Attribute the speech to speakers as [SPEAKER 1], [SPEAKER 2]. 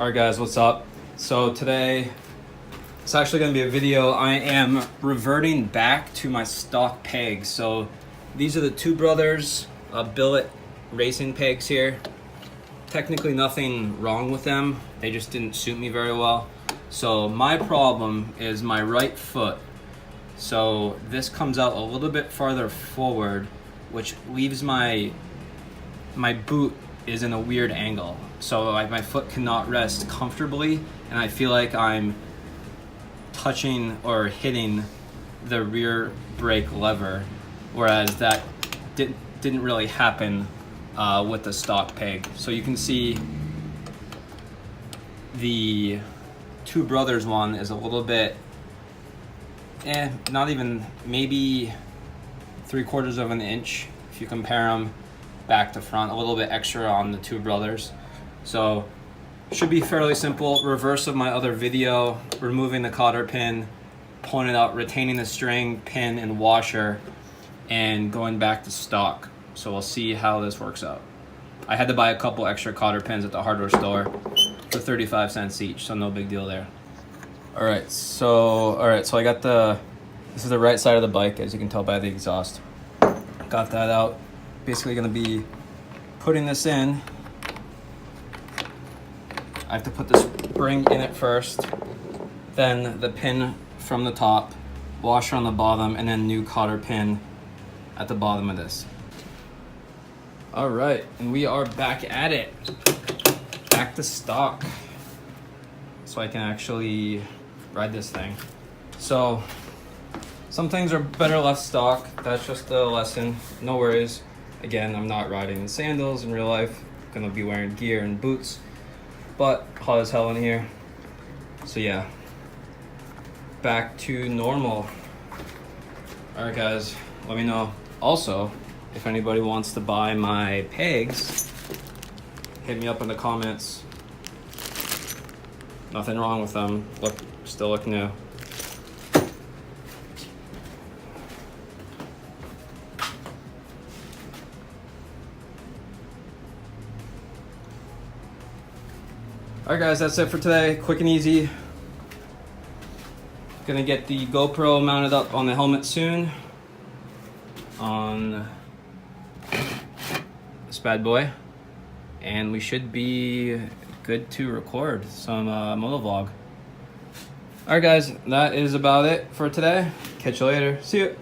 [SPEAKER 1] Alright guys, what's up? So today, it's actually going to be a video. I am reverting back to my stock pegs. So these are the two brothers billet racing pegs here. Technically nothing wrong with them, they just didn't suit me very well. So my problem is my right foot. So this comes out a little bit farther forward, which leaves my boot is in a weird angle. So my foot cannot rest comfortably, and I feel like I'm touching or hitting the rear brake lever, whereas that didn't really happen with the stock peg. So you can see the two brothers one is a little bit, not even, maybe 3/4 of an inch if you compare them back to front, a little bit extra on the two brothers. So should be fairly simple. Reverse of my other video, removing the cotter pin, pulling it out, retaining the string, pin, and washer, and going back to stock. So we'll see how this works out. I had to buy a couple extra cotter pins at the hardware store for 35 cents each, so no big deal there. All right, so I got this is the right side of the bike, as you can tell by the exhaust. Got that out. Basically gonna be putting this in. I have to put the spring in it first, then the pin from the top, washer on the bottom, and then new cotter pin at the bottom of this. All right, and we are back at it. Back to stock. So I can actually ride this thing. So some things are better left stock. That's just a lesson, no worries. Again, I'm not riding in sandals in real life. I'm gonna be wearing gear and boots, but hot as hell in here. So yeah, back to normal. All right guys, let me know. Also, if anybody wants to buy my pegs, hit me up in the comments. Nothing wrong with them. Still look new. Alright guys, that's it for today. Quick and easy. Gonna get the GoPro mounted up on the helmet soon. On this bad boy. And we should be good to record some motovlog. Alright guys, that is about it for today. Catch you later. See you.